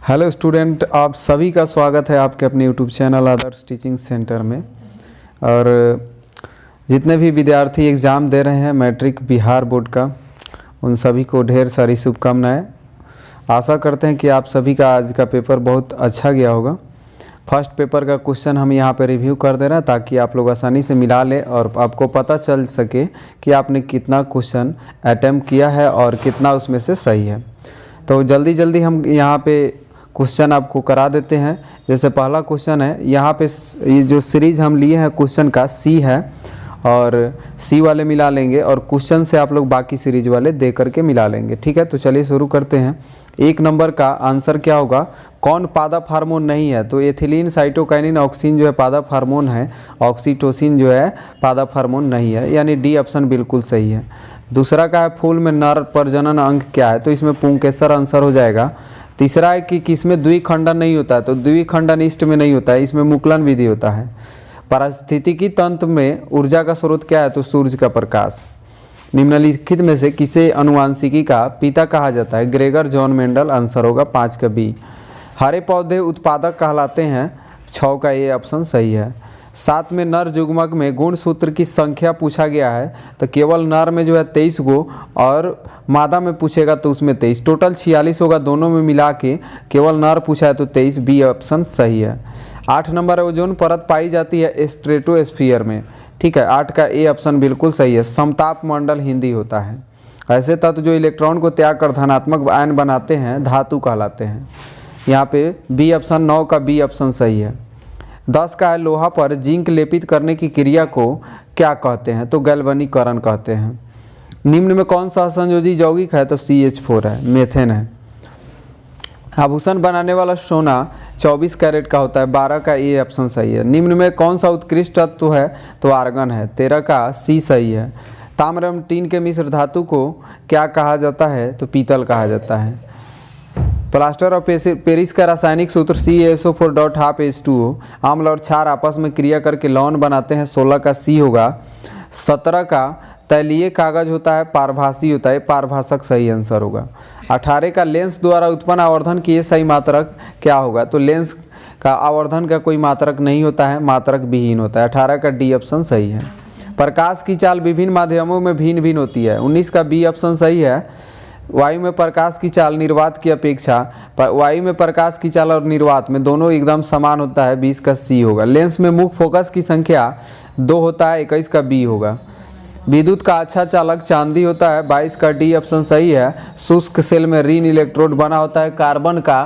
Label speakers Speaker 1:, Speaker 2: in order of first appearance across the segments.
Speaker 1: Hello student, आप सभी का स्वागत है आपके अपने यूट्यूब चैनल आदर्श टीचिंग सेंटर में। और जितने भी विद्यार्थी एग्ज़ाम दे रहे हैं मैट्रिक बिहार बोर्ड का, उन सभी को ढेर सारी शुभकामनाएं। आशा करते हैं कि आप सभी का आज का पेपर बहुत अच्छा गया होगा। फर्स्ट पेपर का क्वेश्चन हम यहाँ पे रिव्यू कर दे रहे हैं ताकि आप लोग आसानी से मिला लें और आपको पता चल सके कि आपने कितना क्वेश्चन अटैम्प्ट किया है और कितना उसमें से सही है। तो जल्दी जल्दी हम यहाँ पे क्वेश्चन आपको करा देते हैं। जैसे पहला क्वेश्चन है, यहाँ पे ये जो सीरीज हम लिए हैं क्वेश्चन का सी है और सी वाले मिला लेंगे और क्वेश्चन से आप लोग बाकी सीरीज वाले दे करके मिला लेंगे। ठीक है, तो चलिए शुरू करते हैं। एक नंबर का आंसर क्या होगा? कौन पादप हार्मोन नहीं है? तो एथिलीन, साइटोकाइनिन, ऑक्सिन जो है पादप हार्मोन है, ऑक्सीटोसिन जो है पादप हार्मोन नहीं है, यानी डी ऑप्शन बिल्कुल सही है। दूसरा का है फूल में नर प्रजनन अंग क्या है? तो इसमें पुंकेसर आंसर हो जाएगा। तीसरा है कि किसमें द्विखंडन नहीं होता है? तो द्विखंडन ईस्ट में नहीं होता है, इसमें मुकुलन विधि होता है। पारिस्थितिकी तंत्र में ऊर्जा का स्रोत क्या है? तो सूर्य का प्रकाश। निम्नलिखित में से किसे अनुवांशिकी का पिता कहा जाता है? Gregor John Mendel. आंसर होगा 5 का बी। हरे पौधे उत्पादक कहलाते हैं, 6 का ए ऑप्शन सही है। 7 में नर युग्मक में गुण सूत्र की संख्या पूछा गया है, तो केवल नर में जो है 23 गो और मादा में पूछेगा तो उसमें 23, टोटल 46 होगा दोनों में मिला के। केवल नर पूछा है तो 23, बी ऑप्शन सही है। 8 नंबर ओजोन परत पाई जाती है स्ट्रेटोस्फीयर में। ठीक है, 8 का ए ऑप्शन बिल्कुल सही है। समताप मंडल हिंदी होता है। ऐसे तत्व जो इलेक्ट्रॉन को त्याग कर धनात्मक आयन बनाते हैं धातु कहलाते हैं। यहाँ पे बी ऑप्शन 9 का बी ऑप्शन सही है। 10 का है लोहा पर जिंक लेपित करने की क्रिया को क्या कहते हैं? तो गैल्वनीकरण कहते हैं। निम्न में कौन सा असंयोजी यौगिक है? तो CH4 है, मेथेन है। आभूषण बनाने वाला सोना 24 कैरेट का होता है, 12 का ए ऑप्शन सही है। निम्न में कौन सा उत्कृष्ट तत्व है? तो आर्गन है, 13 का सी सही है। ताम्र एवं टीन के मिश्र धातु को क्या कहा जाता है? तो पीतल कहा जाता है। प्लास्टर ऑफ पेरिस का रासायनिक सूत्र CaSO4.12H2O। अम्ल और क्षार आपस में क्रिया करके लवण बनाते हैं, 16 का सी होगा। 17 का तैलीय कागज होता है, पारभासी होता है, पारभाषक सही आंसर होगा। 18 का लेंस द्वारा उत्पन्न आवर्धन की ये सही मात्रक क्या होगा? तो लेंस का आवर्धन का कोई मात्रक नहीं होता है, मात्रक विहीन होता है। 18 का डी ऑप्शन सही है। प्रकाश की चाल विभिन्न माध्यमों में भिन्न भिन्न होती है, 19 का बी ऑप्शन सही है। वायु में प्रकाश की चाल निर्वात की अपेक्षा वायु में प्रकाश की चाल और निर्वात में दोनों एकदम समान होता है, 20 का सी होगा। लेंस में मुख्य फोकस की संख्या 2 होता है, 21 का बी होगा। विद्युत का अच्छा चालक चांदी होता है, 22 का डी ऑप्शन सही है। शुष्क सेल में ऋण इलेक्ट्रोड बना होता है कार्बन का।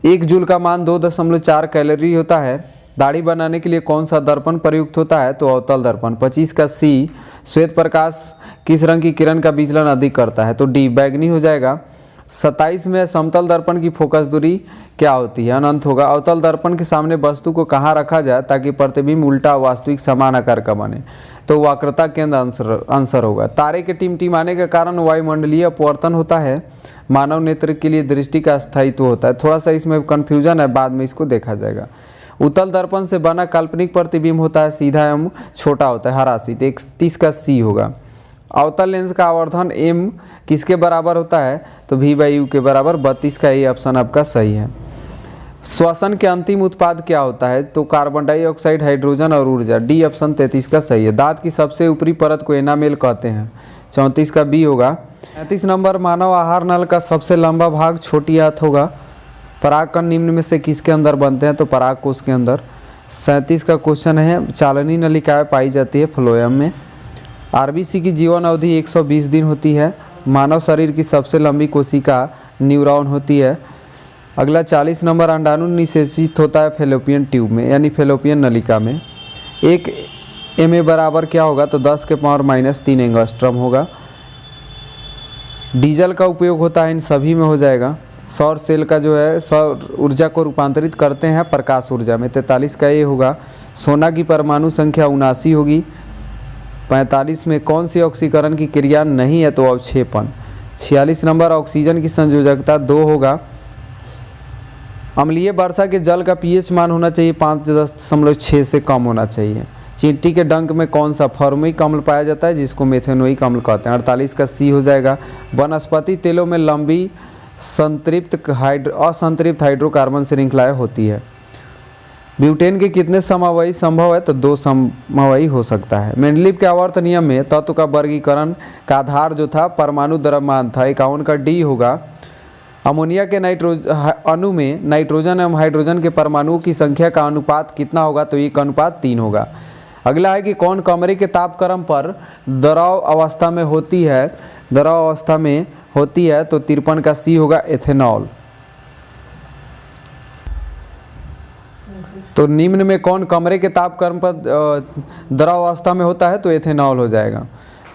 Speaker 1: 1 जूल का मान 2.4 कैलोरी होता है। दाढ़ी बनाने के लिए कौन सा दर्पण प्रयुक्त होता है? तो अवतल दर्पण, 25 का सी। श्वेत प्रकाश किस रंग की किरण का विचलन अधिक करता है? तो डी बैगनी हो जाएगा। 27 में समतल दर्पण की फोकस दूरी क्या होती है? अनंत होगा। अवतल दर्पण के सामने वस्तु को कहाँ रखा जाए ताकि प्रतिबिंब उल्टा वास्तविक समान आकार का बने? तो वक्रता केंद्र आंसर होगा। तारे के टिमटिमाने के कारण वायुमंडलीय अपवर्तन होता है, मानव नेत्र के लिए दृष्टि का स्थायित्व होता है। थोड़ा सा इसमें कन्फ्यूजन है, बाद में इसको देखा जाएगा। उत्तल दर्पण से बना काल्पनिक प्रतिबिंब होता है, सीधा एवं छोटा होता है, हरासी। 31 का सी होगा। अवतल लेंस का आवर्धन m किसके बराबर होता है? तो v/u के बराबर, 32 का ये ऑप्शन आपका सही है। श्वसन के अंतिम उत्पाद क्या होता है? तो कार्बन डाइऑक्साइड, हाइड्रोजन और ऊर्जा, डी ऑप्शन 33 का सही है। दांत की सबसे ऊपरी परत को एनामेल कहते हैं, 34 का बी होगा। 35 नंबर मानव आहार नल का सबसे लंबा भाग छोटी आंत होगा। परागकण निम्न में से किसके अंदर बनते हैं? तो पराग कोश के अंदर। 37 का क्वेश्चन है, चालनी नलिकाएं पाई जाती है फ्लोएम में। आरबीसी की जीवन अवधि 120 दिन होती है। मानव शरीर की सबसे लंबी कोशिका न्यूरॉन होती है। अगला 40 नंबर, अंडाणु निषेचित होता है फेलोपियन ट्यूब में, यानी फेलोपियन नलिका में। 1 ma बराबर क्या होगा? तो 10 के पावर -3 एंगस्ट्रम होगा। डीजल का उपयोग होता है इन सभी में हो जाएगा। सौर सेल का जो है सौर ऊर्जा को रूपांतरित करते हैं प्रकाश ऊर्जा में, 43 का ये होगा। सोना की परमाणु संख्या 79 होगी। 45 में कौन सी ऑक्सीकरण की क्रिया नहीं है? तो अवक्षेपण। 46 नंबर, ऑक्सीजन की संयोजकता 2 होगा। अम्लीय वर्षा के जल का pH मान होना चाहिए 5.6 से कम होना चाहिए। चींटी के डंक में कौन सा फॉर्मिक अम्ल पाया जाता है जिसको मेथेनोइक अम्ल कहते हैं। 48 का सी हो जाएगा। वनस्पति तेलों में लंबी असंतृप्त हाइड्रोकार्बन श्रृंखलाएं होती है। ब्यूटेन के कितने समवायी संभव है, तो 2 समवायी हो सकता है। मेंडलीव के आवर्त नियम में तत्व का वर्गीकरण का आधार जो था परमाणु द्रव्यमान था, 51 का डी होगा। अमोनिया के अणु में नाइट्रोजन एवं हाइड्रोजन के परमाणुओं की संख्या का अनुपात कितना होगा, तो 1:3 होगा। अगला है कि कौन कमरे के तापक्रम पर द्रव अवस्था में होती है, तो 53 का सी होगा, एथेनॉल। तो निम्न में कौन कमरे के तापक्रम पर द्रव अवस्था में होता है, तो एथेनॉल हो जाएगा।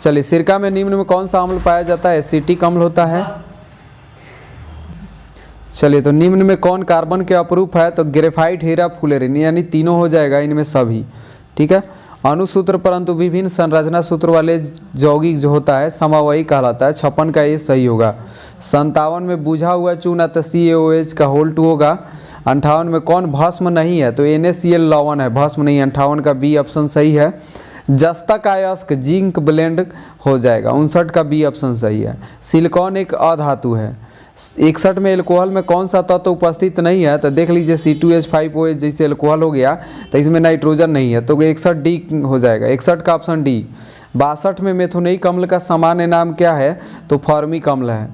Speaker 1: चलिए, सिरका में निम्न में कौन सा अम्ल पाया जाता है, एसिटिक अम्ल होता है। चलिए, तो निम्न में कौन कार्बन के अपरूप है, तो ग्रेफाइट, हीरा, फुलेरिन, यानी तीनों हो जाएगा इनमें सभी। ठीक है। अणुसूत्र परंतु विभिन्न संरचना सूत्र वाले यौगिक जो होता है समवायी कहलाता है। 56 का ये सही होगा। 57 में बुझा हुआ चूना, तो CaOH का होल्ट होगा। 58 में कौन भस्म नहीं है, तो NaCl लवण है, भस्म नहीं। 58 का बी ऑप्शन सही है। जस्ता का अयस्क जिंक ब्लेंड हो जाएगा। 59 का बी ऑप्शन सही है। सिलिकॉन एक अधातु है। 61 में एल्कोहल में कौन सा तत्व उपस्थित नहीं है, तो देख लीजिए C2H5OH जैसे एल्कोहल हो गया, तो इसमें नाइट्रोजन नहीं है, तो 61 डी हो जाएगा। 61 का ऑप्शन डी। 62 में मेथोनिक अम्ल का सामान्य नाम क्या है, तो फॉर्मिक अम्ल है।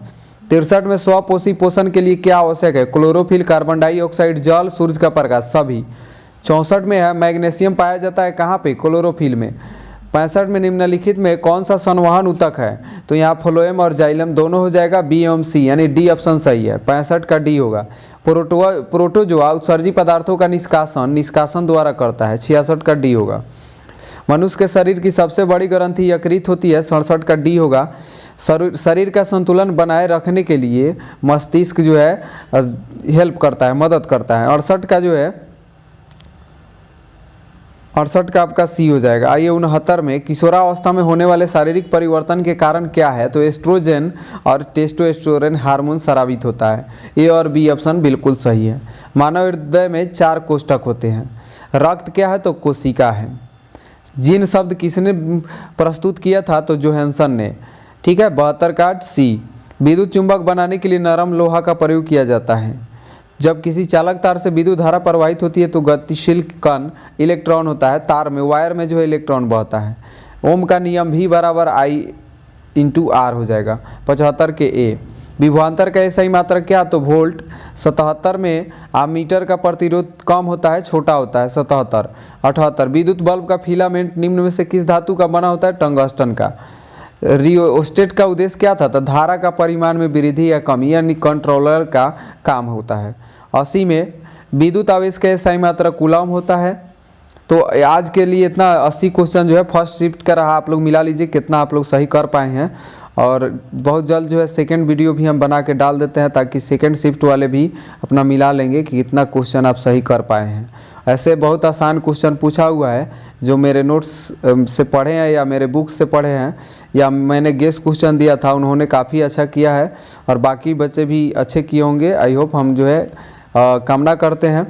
Speaker 1: 63 में स्वपोषी पोषण के लिए क्या आवश्यक है, क्लोरोफिल, कार्बन डाइऑक्साइड, जल, सूर्य का प्रकाश, सभी। 64 में है मैग्नीशियम पाया जाता है कहाँ पे, क्लोरोफिल में। 65 में निम्नलिखित में कौन सा संवहन ऊतक है, तो यहाँ फ्लोएम और जाइलम दोनों हो जाएगा, बी एवं सी, यानी डी ऑप्शन सही है। 65 का डी होगा। प्रोटोजोआ उत्सर्जी पदार्थों का निष्कासन द्वारा करता है। 66 का डी होगा। मनुष्य के शरीर की सबसे बड़ी ग्रंथि यकृत होती है। 67 का डी होगा। शरीर का संतुलन बनाए रखने के लिए मस्तिष्क जो है हेल्प करता है, मदद करता है। 68 का जो है 68 का आपका सी हो जाएगा। आइए 69 में किशोरावस्था में होने वाले शारीरिक परिवर्तन के कारण क्या है, तो एस्ट्रोजन और टेस्टोस्टेरोन हार्मोन स्रावित होता है। ए और बी ऑप्शन बिल्कुल सही है। मानव हृदय में 4 कोष्ठक होते हैं। रक्त क्या है, तो कोशिका है। जीन शब्द किसने प्रस्तुत किया था, तो जोहानसन ने। ठीक है। 72 का सी। विद्युत चुंबक बनाने के लिए नरम लोहा का प्रयोग किया जाता है। जब किसी चालक तार से विद्युत धारा प्रवाहित होती है तो गतिशील कण इलेक्ट्रॉन होता है, तार में, वायर में जो है इलेक्ट्रॉन बहता है। ओम का नियम V = I/R हो जाएगा। 75 के ए। विभवांतर का सही मात्रक क्या, तो वोल्ट। 77 में आमीटर का प्रतिरोध कम होता है, छोटा होता है, 77। 78 विद्युत बल्ब का फिलामेंट निम्न में से किस धातु का बना होता है, टंगस्टन का। रियोस्टेट का उद्देश्य क्या था, तो धारा का परिमाण में वृद्धि या कमी, यानी कंट्रोलर का काम होता है। 80 में विद्युत आवेश का सही मात्रक कूलम होता है। तो आज के लिए इतना 80 क्वेश्चन जो है फर्स्ट शिफ्ट का रहा। आप लोग मिला लीजिए कितना आप लोग सही कर पाए हैं, और बहुत जल्द जो है सेकंड वीडियो भी हम बना के डाल देते हैं, ताकि सेकंड शिफ्ट वाले भी अपना मिला लेंगे कि कितना क्वेश्चन आप सही कर पाए हैं। ऐसे बहुत आसान क्वेश्चन पूछा हुआ है जो मेरे नोट्स से पढ़े हैं या मेरे बुक से पढ़े हैं, या मैंने गेस्ट क्वेश्चन दिया था, उन्होंने काफ़ी अच्छा किया है और बाकी बच्चे भी अच्छे किए होंगे। आई होप, हम जो है कामना करते हैं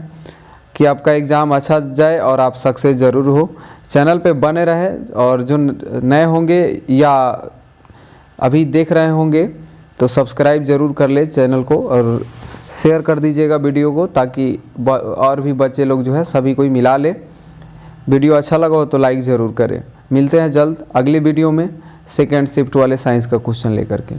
Speaker 1: कि आपका एग्ज़ाम अच्छा जाए और आप सक्सेस ज़रूर हो। चैनल पे बने रहे, और जो नए होंगे या अभी देख रहे होंगे तो सब्सक्राइब ज़रूर कर ले चैनल को, और शेयर कर दीजिएगा वीडियो को, ताकि और भी बच्चे लोग जो है सभी कोई मिला ले। वीडियो अच्छा लगा हो तो लाइक ज़रूर करें। मिलते हैं जल्द अगले वीडियो में सेकेंड शिफ्ट वाले साइंस का क्वेश्चन लेकर के।